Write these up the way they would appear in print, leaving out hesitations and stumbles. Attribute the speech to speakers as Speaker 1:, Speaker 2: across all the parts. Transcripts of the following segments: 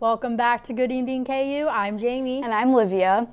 Speaker 1: Welcome back to Good Evening KU. I'm Jamie.
Speaker 2: And I'm Livia.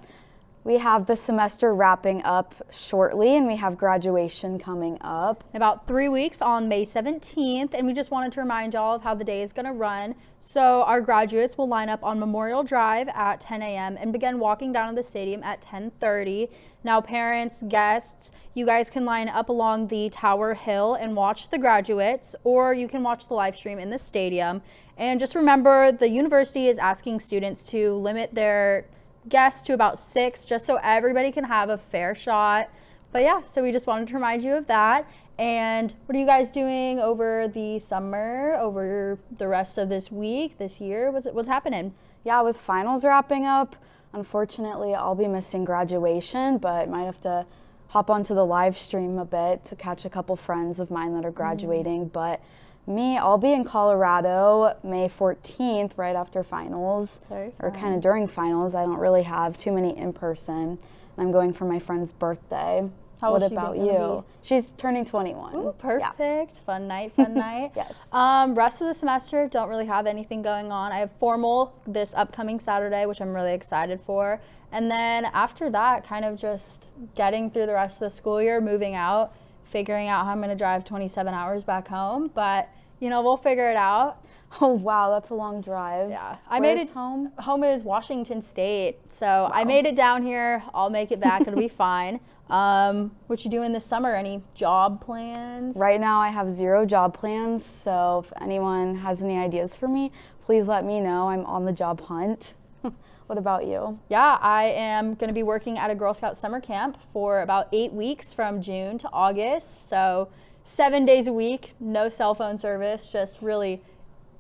Speaker 2: We have the semester wrapping up shortly, and we have graduation coming up.
Speaker 1: In about 3 weeks on May 17th, and we just wanted to remind y'all of how the day is going to run. So our graduates will line up on Memorial Drive at 10 a.m. and begin walking down to the stadium at 10:30. Now, parents, guests, you guys can line up along the Tower Hill and watch the graduates, or you can watch the live stream in the stadium. And just remember, the university is asking students to limit their guests to about 6, just so everybody can have a fair shot. But yeah, so we just wanted to remind you of that. And what are you guys doing over the summer, over the rest of this week, this year? What's happening?
Speaker 2: Yeah, with finals wrapping up, unfortunately, I'll be missing graduation, but might have to hop onto the live stream a bit to catch a couple friends of mine that are graduating. But me, I'll be in Colorado May 14th, right after finals, or kind of during finals. I don't really have too many in person. I'm going for my friend's birthday. What about you? She's turning 21.
Speaker 1: Ooh, perfect. Yeah. Fun night, fun night.
Speaker 2: Yes.
Speaker 1: Rest of the semester, don't really have anything going on. I have formal this upcoming Saturday, which I'm really excited for. And then after that, kind of just getting through the rest of the school year, moving out, figuring out how I'm going to drive 27 hours back home. But, you know, we'll figure it out.
Speaker 2: Oh, wow, that's a long drive.
Speaker 1: Yeah.
Speaker 2: I made it home.
Speaker 1: Home is Washington State. So wow. I made it down here. I'll make it back. It'll be fine. What you doing this summer? Any job plans?
Speaker 2: Right now I have 0 job plans. So if anyone has any ideas for me, please let me know. I'm on the job hunt. What about you?
Speaker 1: Yeah, I am going to be working at a Girl Scout summer camp for about 8 weeks from June to August. So 7 days a week, no cell phone service, just really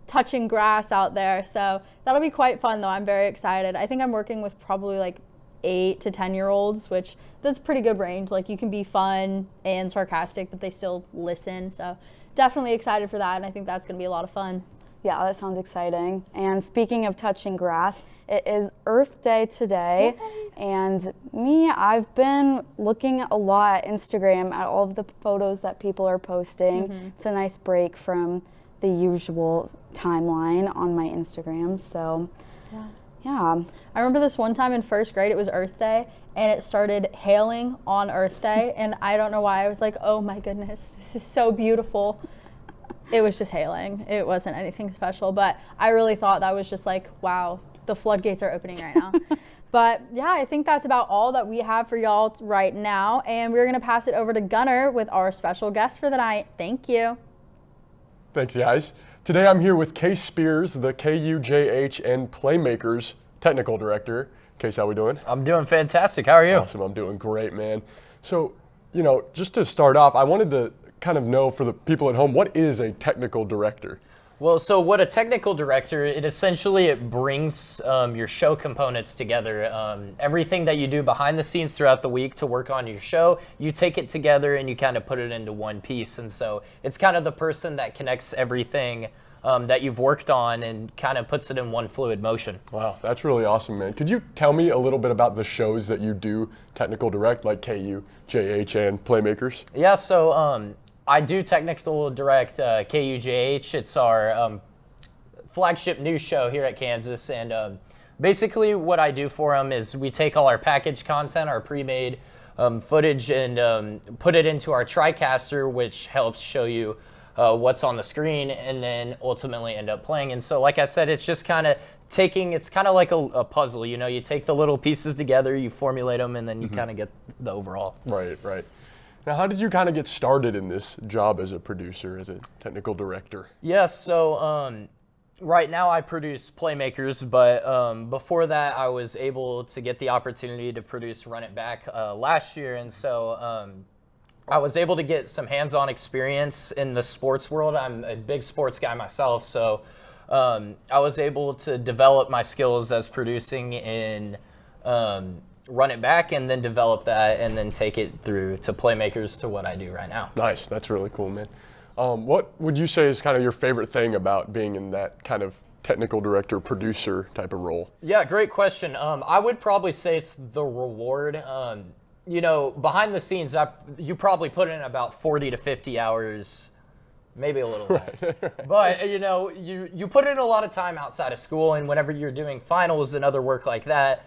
Speaker 1: touching grass out there. So that'll be quite fun though. I'm very excited. I think I'm working with probably like 8 to 10-year-olds, which that's pretty good range. Like you can be fun and sarcastic, but they still listen. So definitely excited for that. And I think that's going to be a lot of fun.
Speaker 2: Yeah, that sounds exciting. And speaking of touching grass, it is Earth Day today. Yay. And me, I've been looking a lot at Instagram at all of the photos that people are posting. Mm-hmm. It's a nice break from the usual timeline on my Instagram. So yeah.
Speaker 1: I remember this one time in first grade, it was Earth Day, and it started hailing on Earth Day. And I don't know why. I was like, oh my goodness, this is so beautiful. It was just hailing. It wasn't anything special, but I really thought that was just like, wow, the floodgates are opening right now. But yeah, I think that's about all that we have for y'all right now. And we're gonna pass it over to Gunnar with our special guest for the night. Thank you.
Speaker 3: Thanks, guys. Today I'm here with Kace Spears, the KUJH and Playmakers technical director. Kace, how we doing?
Speaker 4: I'm doing fantastic. How are you?
Speaker 3: Awesome. I'm doing great, man. So, you know, just to start off, I wanted to kind of know for the people at home, what is a technical director?
Speaker 4: Well, so what a technical director, it brings your show components together. Everything that you do behind the scenes throughout the week to work on your show, you take it together and you kind of put it into one piece. And so it's kind of the person that connects everything that you've worked on and kind of puts it in one fluid motion.
Speaker 3: Wow, that's really awesome, man. Could you tell me a little bit about the shows that you do technical direct, like KUJH and Playmakers?
Speaker 4: Yeah, so I do technical direct KUJH. It's our flagship news show here at Kansas. And basically what I do for them is we take all our package content, our pre-made footage, and put it into our TriCaster, which helps show you what's on the screen and then ultimately end up playing. And so like I said, it's just kind of it's kind of like a puzzle. You know, you take the little pieces together, you formulate them, and then you kind of get the overall.
Speaker 3: Right. Now, how did you kind of get started in this job as a producer, as a technical director?
Speaker 4: Yeah, so right now I produce Playmakers, but before that I was able to get the opportunity to produce Run It Back last year, and so I was able to get some hands-on experience in the sports world. I'm a big sports guy myself, so I was able to develop my skills as producing in Run It Back and then develop that and then take it through to Playmakers to what I do right now.
Speaker 3: Nice. That's really cool, man. What would you say is kind of your favorite thing about being in that kind of technical director, producer type of role?
Speaker 4: Yeah, great question. I would probably say it's the reward. You know, behind the scenes, you probably put in about 40 to 50 hours maybe a little less. But, you know, you put in a lot of time outside of school, and whenever you're doing finals and other work like that,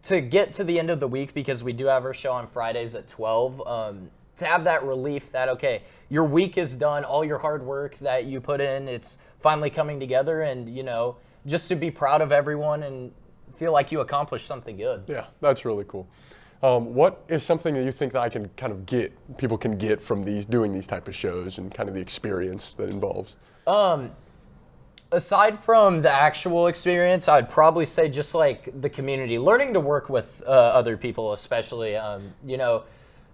Speaker 4: to get to the end of the week, because we do have our show on Fridays at 12, to have that relief that, okay, your week is done, all your hard work that you put in, it's finally coming together, and, you know, just to be proud of everyone and feel like you accomplished something good.
Speaker 3: Yeah, that's really cool. What is something that you think that I can kind of people can get from doing these type of shows and kind of the experience that involves?
Speaker 4: Aside from the actual experience, I'd probably say just like the community, learning to work with other people, especially, you know,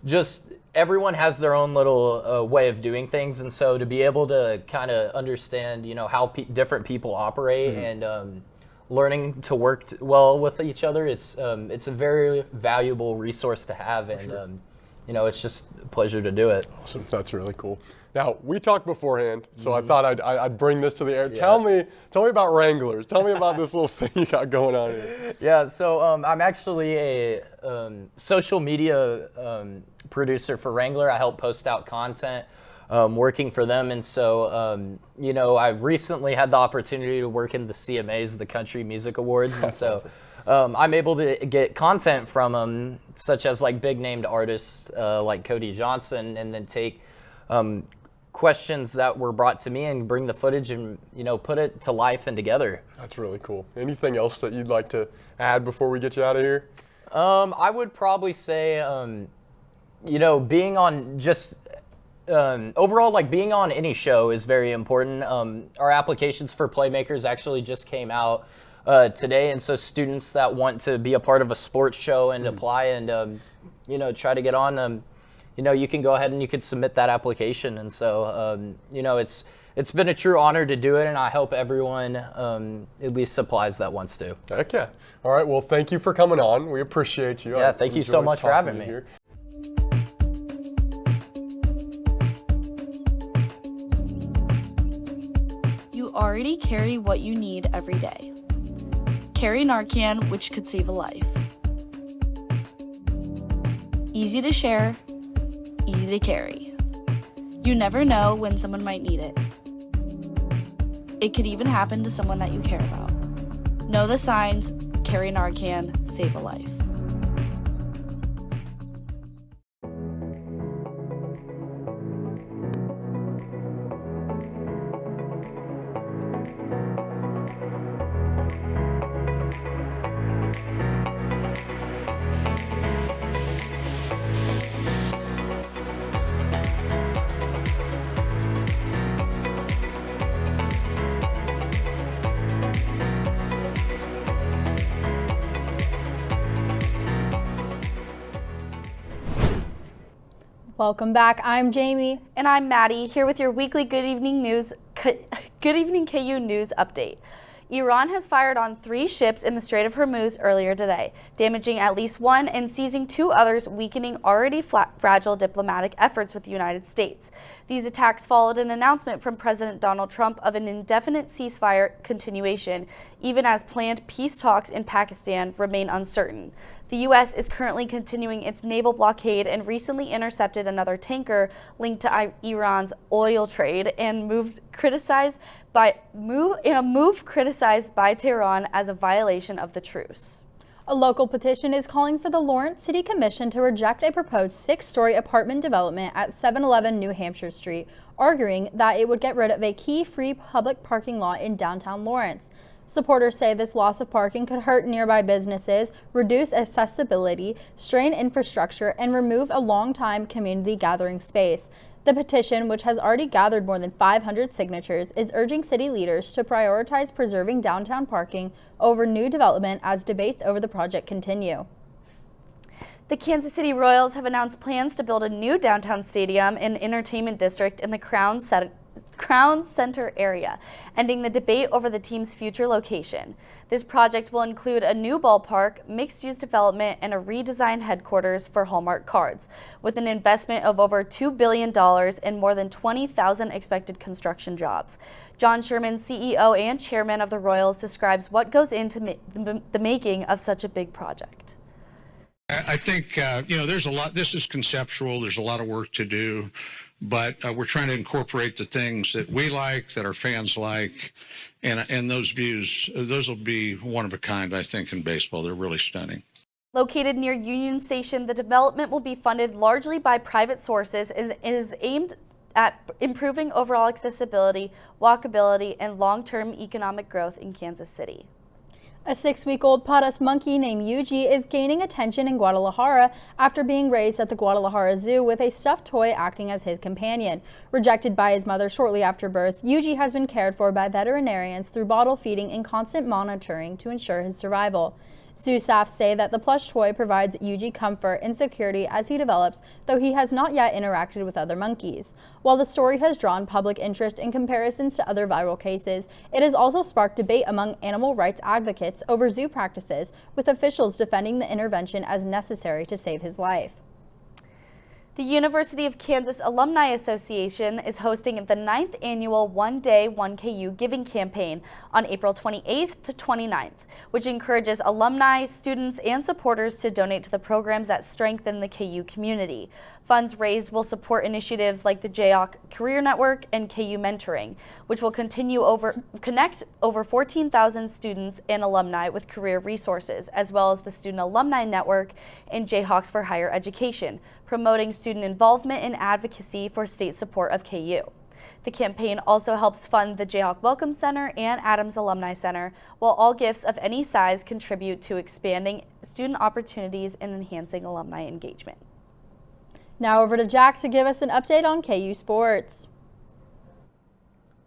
Speaker 4: just everyone has their own little way of doing things. And so to be able to kind of understand, you know, how different people operate and learning to work well with each other, it's a very valuable resource to have. And, you know, it's just a pleasure to do it.
Speaker 3: Awesome. That's really cool. Now, we talked beforehand, so I thought I'd bring this to the air.
Speaker 4: Yeah.
Speaker 3: Tell me about Wranglers. Tell me about this little thing you got going on here.
Speaker 4: Yeah, so I'm actually a social media producer for Wrangler. I help post out content working for them. And so, you know, I recently had the opportunity to work in the CMAs, the Country Music Awards. And so I'm able to get content from them, such as like big named artists like Cody Johnson, and then take questions that were brought to me and bring the footage and, you know, put it to life and together.
Speaker 3: That's really cool. Anything else that you'd like to add before we get you out of here?
Speaker 4: I would probably say, you know, being on just overall, like being on any show is very important. Our applications for Playmakers actually just came out today, and so students that want to be a part of a sports show and apply and, you know, try to get on, you know, you can go ahead and you can submit that application. And so, you know, it's been a true honor to do it, and I hope everyone at least applies that wants to.
Speaker 3: Heck yeah. All right, well, thank you for coming on. We appreciate you.
Speaker 4: Yeah, thank you so much for having me.
Speaker 3: Here.
Speaker 5: You already carry what you need every day. Carry Narcan, which could save a life. Easy to share, easy to carry. You never know when someone might need it. It could even happen to someone that you care about. Know the signs, carry Narcan, save a life.
Speaker 1: Welcome back. I'm Jamie.
Speaker 5: And I'm Maddie, here with your weekly Good Evening KU News update. Iran has fired on 3 ships in the Strait of Hormuz earlier today, damaging at least one and seizing 2 others, weakening already fragile diplomatic efforts with the United States. These attacks followed an announcement from President Donald Trump of an indefinite ceasefire continuation, even as planned peace talks in Pakistan remain uncertain. The U.S. is currently continuing its naval blockade and recently intercepted another tanker linked to Iran's oil trade and criticized by Tehran as a violation of the truce.
Speaker 1: A local petition is calling for the Lawrence City Commission to reject a proposed 6-story apartment development at 711 New Hampshire Street, arguing that it would get rid of a key free public parking lot in downtown Lawrence. Supporters say this loss of parking could hurt nearby businesses, reduce accessibility, strain infrastructure, and remove a long-time community gathering space. The petition, which has already gathered more than 500 signatures, is urging city leaders to prioritize preserving downtown parking over new development as debates over the project continue.
Speaker 5: The Kansas City Royals have announced plans to build a new downtown stadium and entertainment district in the Crown Center area, ending the debate over the team's future location. This project will include a new ballpark, mixed-use development, and a redesigned headquarters for Hallmark cards, with an investment of over $2 billion and more than 20,000 expected construction jobs. John Sherman, CEO and chairman of the Royals, describes what goes into the making of such a big project.
Speaker 6: I think, there's a lot, this is conceptual, there's a lot of work to do, but we're trying to incorporate the things that we like, that our fans like, and those views, those will be one of a kind, I think, in baseball. They're really stunning.
Speaker 5: Located near Union Station, the development will be funded largely by private sources and is aimed at improving overall accessibility, walkability, and long-term economic growth in Kansas City.
Speaker 1: A 6-week-old Paras monkey named Yuji is gaining attention in Guadalajara after being raised at the Guadalajara Zoo with a stuffed toy acting as his companion. Rejected by his mother shortly after birth, Yuji has been cared for by veterinarians through bottle feeding and constant monitoring to ensure his survival. Zoo staff say that the plush toy provides Yuji comfort and security as he develops, though he has not yet interacted with other monkeys. While the story has drawn public interest in comparisons to other viral cases, it has also sparked debate among animal rights advocates over zoo practices, with officials defending the intervention as necessary to save his life.
Speaker 5: The University of Kansas Alumni Association is hosting the 9th annual One Day 1KU Giving Campaign on April 28th to 29th, which encourages alumni, students, and supporters to donate to the programs that strengthen the KU community. Funds raised will support initiatives like the JOC Career Network and KU Mentoring, which will connect over 14,000 students and alumni with career resources, as well as the Student Alumni Network and Jayhawks for Higher Education, promoting student involvement and advocacy for state support of KU. The campaign also helps fund the Jayhawk Welcome Center and Adams Alumni Center, while all gifts of any size contribute to expanding student opportunities and enhancing alumni engagement.
Speaker 1: Now over to Jack to give us an update on KU sports.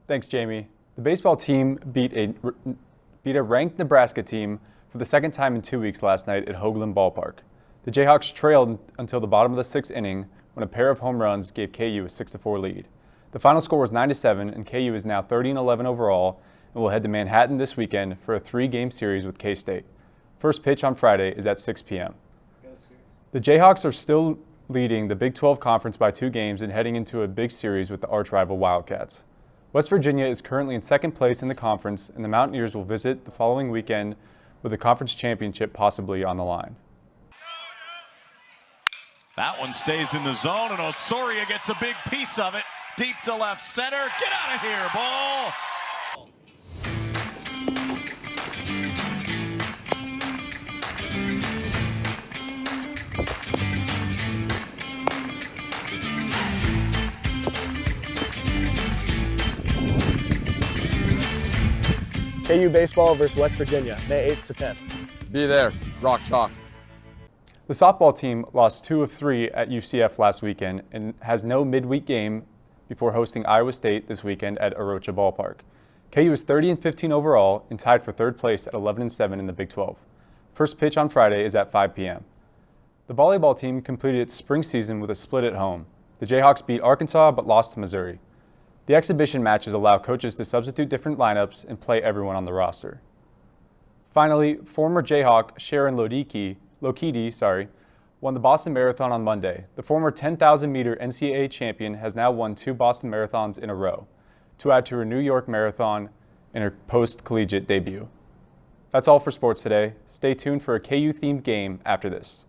Speaker 7: Thanks, Jamie. The baseball team beat a ranked Nebraska team for the second time in 2 weeks last night at Hoagland Ballpark. The Jayhawks trailed until the bottom of the 6th inning when a pair of home runs gave KU a 6-4 lead. The final score was 9-7, and KU is now 30-11 overall and will head to Manhattan this weekend for a 3-game series with K-State. First pitch on Friday is at 6 p.m. The Jayhawks are still leading the Big 12 Conference by 2 games and heading into a big series with the arch-rival Wildcats. West Virginia is currently in 2nd place in the conference, and the Mountaineers will visit the following weekend with the conference championship possibly on the line.
Speaker 8: That one stays in the zone, and Osorio gets a big piece of it. Deep to left center. Get out of here, ball.
Speaker 9: KU baseball versus West Virginia, May 8th to 10th.
Speaker 10: Be there, rock chalk.
Speaker 7: The softball team lost 2 of 3 at UCF last weekend and has no midweek game before hosting Iowa State this weekend at Arocha Ballpark. KU is 30-15 overall and tied for 3rd place at 11-7 in the Big 12. First pitch on Friday is at 5 p.m. The volleyball team completed its spring season with a split at home. The Jayhawks beat Arkansas but lost to Missouri. The exhibition matches allow coaches to substitute different lineups and play everyone on the roster. Finally, former Jayhawk Sharon Lokedi won the Boston Marathon on Monday. The former 10,000-meter NCAA champion has now won 2 Boston Marathons in a row, to add to her New York Marathon and her post-collegiate debut. That's all for sports today. Stay tuned for a KU-themed game after this.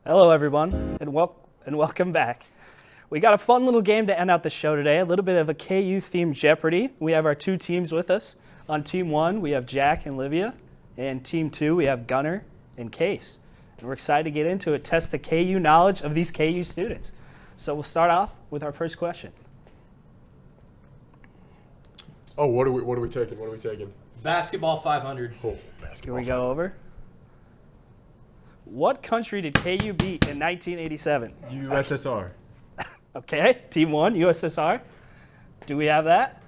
Speaker 11: Hello everyone, and welcome back. We got a fun little game to end out the show today, a little bit of a KU-themed Jeopardy. We have our 2 teams with us. On Team 1, we have Jack and Livia, and Team 2, we have Gunner and Kace. And we're excited to get into it, test the KU knowledge of these KU students. So we'll start off with our first question.
Speaker 3: Oh, what are we taking? What are we taking?
Speaker 4: Basketball 500.
Speaker 3: Oh,
Speaker 11: Can
Speaker 3: basketball.
Speaker 11: we go over? What country did KU beat in 1987?
Speaker 7: USSR.
Speaker 11: Okay, team 1, USSR. Do we have that?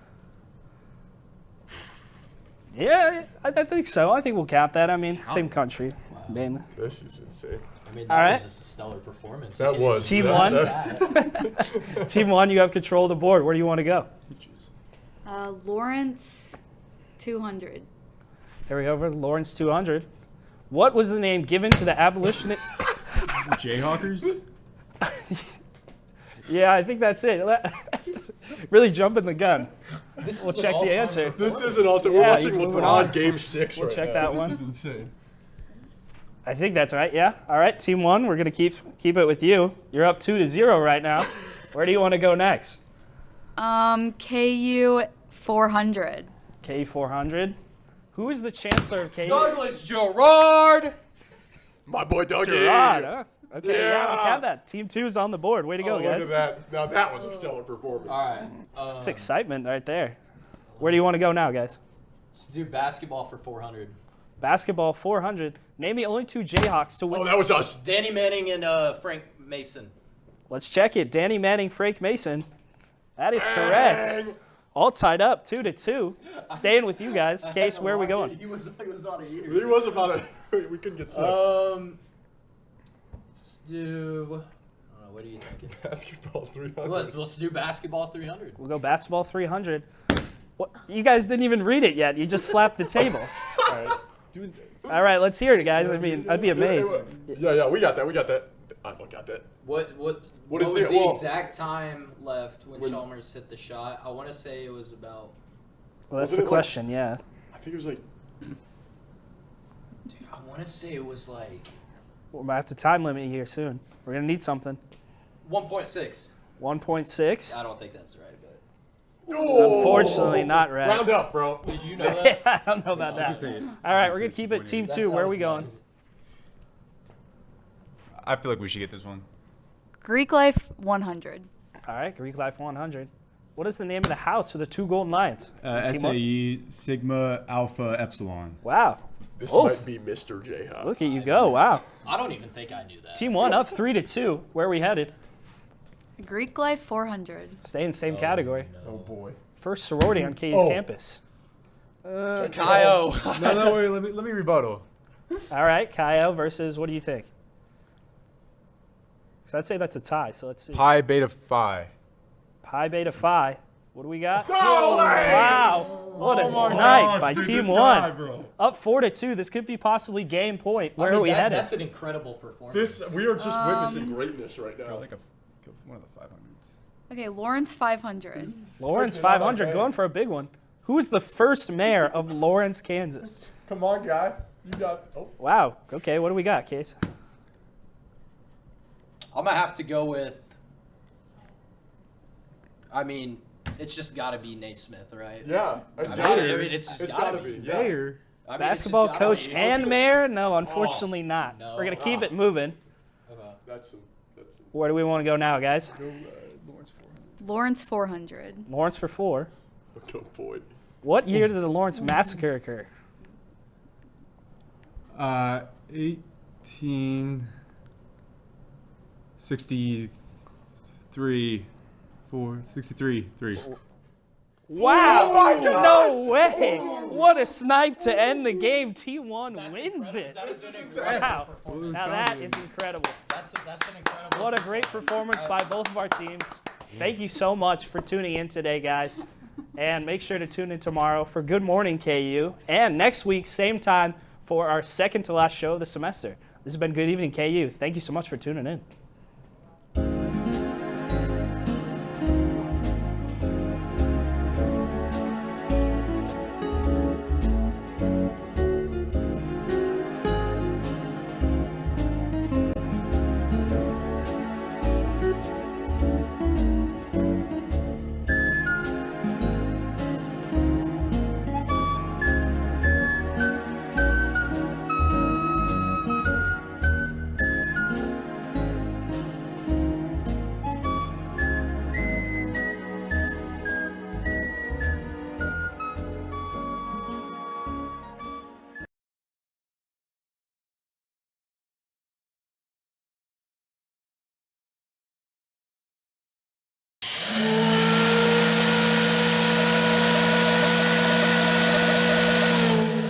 Speaker 11: Yeah, I think so. I think we'll count that. I mean, same country. Mainly.
Speaker 3: This is insane.
Speaker 4: I mean,
Speaker 11: All
Speaker 4: that
Speaker 11: right.
Speaker 4: was just a stellar performance.
Speaker 3: That was.
Speaker 11: Team
Speaker 3: that-
Speaker 11: 1. Team 1, you have control of the board. Where do you want to go?
Speaker 12: Lawrence 200.
Speaker 11: Here we go over Lawrence 200. What was the name given to the abolitionist?
Speaker 7: Jayhawkers?
Speaker 11: Yeah, I think that's it. Really jumping the gun. We'll
Speaker 4: is an
Speaker 11: check the
Speaker 4: all-time
Speaker 11: answer.
Speaker 3: This is an ultimate.
Speaker 11: Yeah,
Speaker 3: We're watching
Speaker 11: you can
Speaker 3: LeBron
Speaker 11: move
Speaker 3: Game 6
Speaker 11: We'll
Speaker 3: right
Speaker 11: check
Speaker 3: now.
Speaker 11: that
Speaker 3: This
Speaker 11: one.
Speaker 3: is insane.
Speaker 11: I think that's right. Yeah. All right, team 1. We're gonna keep it with you. You're up 2-0 right now. Where do you want to go next?
Speaker 12: KU 400.
Speaker 11: KU 400. Who is the chancellor of KU?
Speaker 4: Douglas Gerard.
Speaker 3: My boy Dougie.
Speaker 11: Gerard, huh? Okay, yeah, we
Speaker 3: Yeah.
Speaker 11: have that. Team 2 is on the board. Way to go,
Speaker 3: Oh,
Speaker 11: guys.
Speaker 3: look at that. Now that was a stellar performance.
Speaker 4: All right.
Speaker 11: That's excitement right there. Where do you want to go now, guys?
Speaker 4: Let's do basketball for 400.
Speaker 11: Basketball 400. Name me only 2 Jayhawks to win.
Speaker 3: Oh, that was us.
Speaker 4: Danny Manning and Frank Mason.
Speaker 11: Let's check it. Danny Manning, Frank Mason. That is correct. All tied up, 2-2. Staying with you guys. Case, where are we going?
Speaker 4: He was on a heater.
Speaker 3: He was about it. We couldn't get stuck.
Speaker 4: Let's do. I don't know. What are you thinking?
Speaker 3: Basketball 300.
Speaker 4: Let's do basketball 300.
Speaker 11: We'll go basketball 300. What? You guys didn't even read it yet. You just slapped the table. All right, let's hear it, guys. I mean, I'd be amazed.
Speaker 3: Yeah, we got that. I don't got that.
Speaker 4: What
Speaker 3: What
Speaker 4: was
Speaker 3: is
Speaker 4: the
Speaker 3: it? Well-
Speaker 4: exact time left when Chalmers hit the shot? I want to say it was about.
Speaker 11: Well, that's
Speaker 3: Wasn't
Speaker 11: the
Speaker 3: it like-
Speaker 11: question, yeah.
Speaker 3: I think it was like.
Speaker 4: Dude, I want to say it was like
Speaker 11: We're going to have to time limit here soon. We're going to need something.
Speaker 4: 1.6.
Speaker 11: 1.6.
Speaker 4: I don't think that's right, but.
Speaker 11: Unfortunately, not right.
Speaker 3: Round up, bro.
Speaker 4: Did you know that?
Speaker 11: I don't know about that. All right, we're going to keep it team 2. Where are we going?
Speaker 7: I feel like we should get this one.
Speaker 12: Greek life 100.
Speaker 11: All right, Greek Life 100. What is the name of the house with the 2 golden lions? Team one?
Speaker 7: SAE Sigma Alpha Epsilon.
Speaker 11: Wow.
Speaker 3: This
Speaker 11: Oof.
Speaker 3: might be Mr. Jayhawk.
Speaker 11: Look at you go. Wow.
Speaker 4: I don't even think I knew that.
Speaker 11: Team 1 up 3-2. Where are we headed?
Speaker 12: Greek life 400.
Speaker 11: Stay in the same category.
Speaker 3: Oh boy.
Speaker 11: First sorority on KU's
Speaker 3: Oh.
Speaker 11: campus.
Speaker 4: Kyo.
Speaker 7: No, wait, let me rebuttal.
Speaker 11: All right, Kyle versus, what do you think? So I'd say that's a tie, so let's see.
Speaker 7: Pi Beta Phi.
Speaker 11: Pi Beta Phi. What do we got?
Speaker 3: Oh,
Speaker 11: Wow. What a snipe by
Speaker 7: dude,
Speaker 11: Team
Speaker 7: this
Speaker 11: 1.
Speaker 7: guy, bro.
Speaker 11: Up 4-2. This could be possibly game point. Where
Speaker 4: I mean,
Speaker 11: are we headed?
Speaker 4: That's an incredible performance.
Speaker 3: We are just witnessing greatness right now.
Speaker 7: Like one of the 500s.
Speaker 12: Okay, Lawrence 500.
Speaker 11: Lawrence
Speaker 3: Freaking out,
Speaker 11: 500
Speaker 3: man.
Speaker 11: going for a big one. Who is the first mayor of Lawrence, Kansas?
Speaker 3: Come on, guy. You got. Oh.
Speaker 11: Wow. Okay, what do we got, Case?
Speaker 4: I'm gonna have to go with. I mean, it's just got to be Naismith, right?
Speaker 3: Yeah.
Speaker 4: I mean, it's just
Speaker 3: It's
Speaker 4: gotta
Speaker 3: gotta be.
Speaker 4: be.
Speaker 3: Yeah.
Speaker 7: Mayor.
Speaker 4: I mean,
Speaker 11: Basketball
Speaker 4: it's just gotta
Speaker 11: coach
Speaker 4: be.
Speaker 11: and mayor? No, unfortunately not.
Speaker 4: no.
Speaker 11: We're going to keep it moving.
Speaker 4: Okay.
Speaker 3: That's some.
Speaker 11: Where do we want to go now, guys?
Speaker 12: Lawrence 400.
Speaker 11: Lawrence for 4.
Speaker 3: Oh boy.
Speaker 11: What year did the Lawrence massacre occur?
Speaker 7: 1863. 3.
Speaker 11: Wow! Oh my God. No way! What a snipe to end the game. T1 wins it.
Speaker 4: That is an incredible
Speaker 11: Wow.
Speaker 4: performance.
Speaker 11: Now that is incredible.
Speaker 4: That's an incredible.
Speaker 11: What a great performance by both of our teams. Thank you so much for tuning in today, guys. And make sure to tune in tomorrow for Good Morning KU. And next week, same time, for our second to last show of the semester. This has been Good Evening KU. Thank you so much for tuning in.
Speaker 5: Bye.